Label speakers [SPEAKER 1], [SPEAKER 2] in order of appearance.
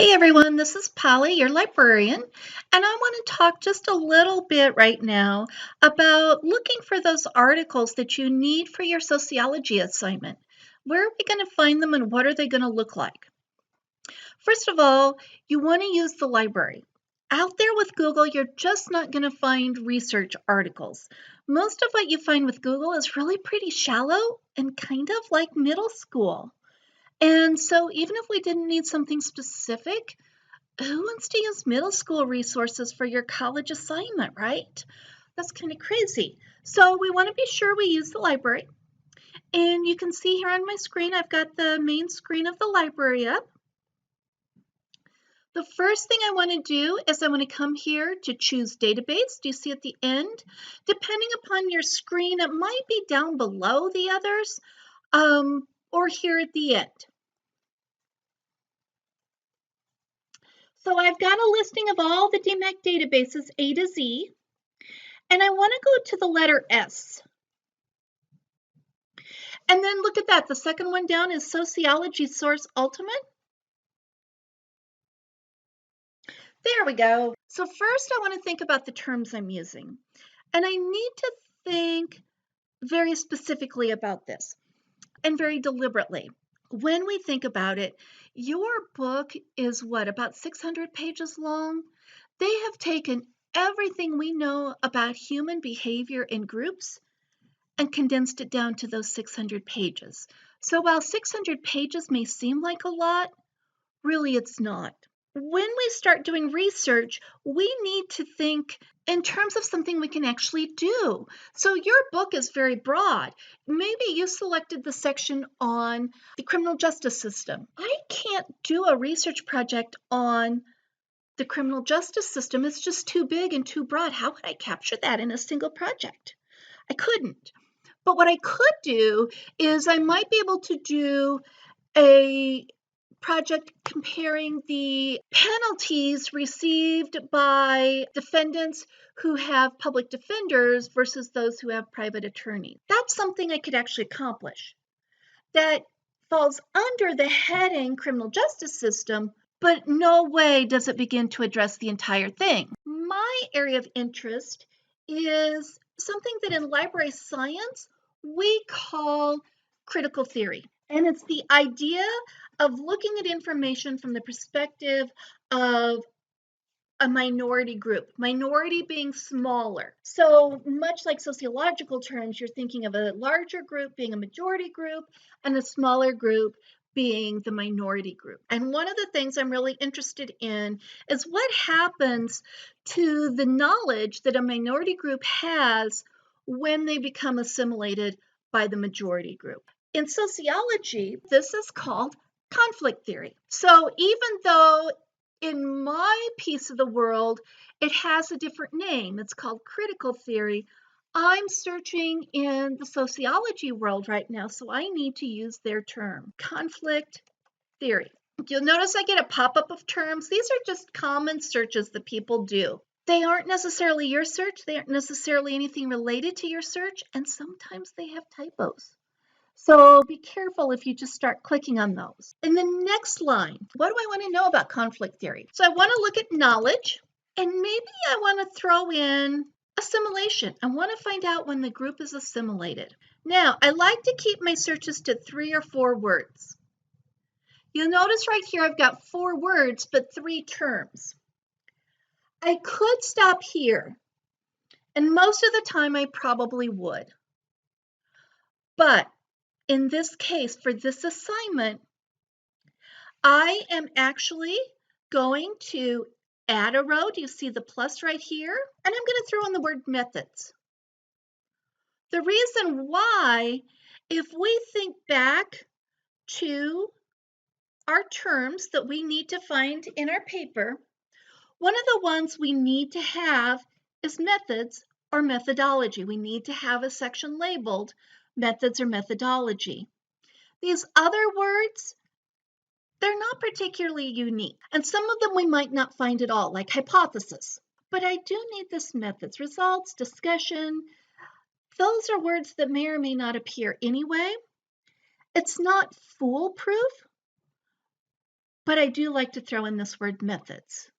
[SPEAKER 1] Hey everyone, this is Polly, your librarian, and I want to talk just a little bit right now about looking for those articles that you need for your sociology assignment. Where are we going to find them and what are they going to look like? First of all, you want to use the library. Out there with Google, you're just not going to find research articles. Most of what you find with Google is really pretty shallow and kind of like middle school. And so even if we didn't need something specific, who wants to use middle school resources for your college assignment, right? That's kind of crazy. So we want to be sure we use the library. And you can see here on my screen, I've got the main screen of the library up. The first thing I want to do is I want to come here to choose database. Do you see at the end? Depending upon your screen, it might be down below the others or here at the end. So I've got a listing of all the DMAC databases A to Z, and I want to go to the letter S. And then look at that, the second one down is Sociology Source Ultimate. There we go. So first I want to think about the terms I'm using. And I need to think very specifically about this and very deliberately. When we think about it, your book is what, about 600 pages long? They have taken everything we know about human behavior in groups and condensed it down to those 600 pages. So while 600 pages may seem like a lot, really it's not. When we start doing research, we need to think in terms of something we can actually do. So your book is very broad. Maybe you selected the section on the criminal justice system. I can't do a research project on the criminal justice system. It's just too big and too broad. How could I capture that in a single project? I couldn't. But what I could do is I might be able to do a project comparing the penalties received by defendants who have public defenders versus those who have private attorneys. That's something I could actually accomplish. That falls under the heading criminal justice system, but no way does it begin to address the entire thing. My area of interest is something that in library science we call critical theory. And it's the idea of looking at information from the perspective of a minority group, minority being smaller. So much like sociological terms, you're thinking of a larger group being a majority group and a smaller group being the minority group. And one of the things I'm really interested in is what happens to the knowledge that a minority group has when they become assimilated by the majority group. In sociology, this is called conflict theory. So even though in my piece of the world, it has a different name. It's called critical theory. I'm searching in the sociology world right now, so I need to use their term, conflict theory. You'll notice I get a pop-up of terms. These are just common searches that people do. They aren't necessarily your search. They aren't necessarily anything related to your search, and sometimes they have typos. So be careful if you just start clicking on those. In the next line, what do I want to know about conflict theory? So I want to look at knowledge, and maybe I want to throw in assimilation. I want to find out when the group is assimilated. Now, I like to keep my searches to 3 or 4 words. You'll notice right here I've got 4 words, but 3 terms. I could stop here, and most of the time I probably would. But in this case, for this assignment, I am actually going to add a row. Do you see the plus right here? And I'm going to throw in the word methods. The reason why, if we think back to our terms that we need to find in our paper, one of the ones we need to have is methods or methodology. We need to have a section labeled methods or methodology. These other words, they're not particularly unique, and some of them we might not find at all, like hypothesis. But I do need this methods, results, discussion. Those are words that may or may not appear anyway. It's not foolproof, But I do like to throw in this word methods.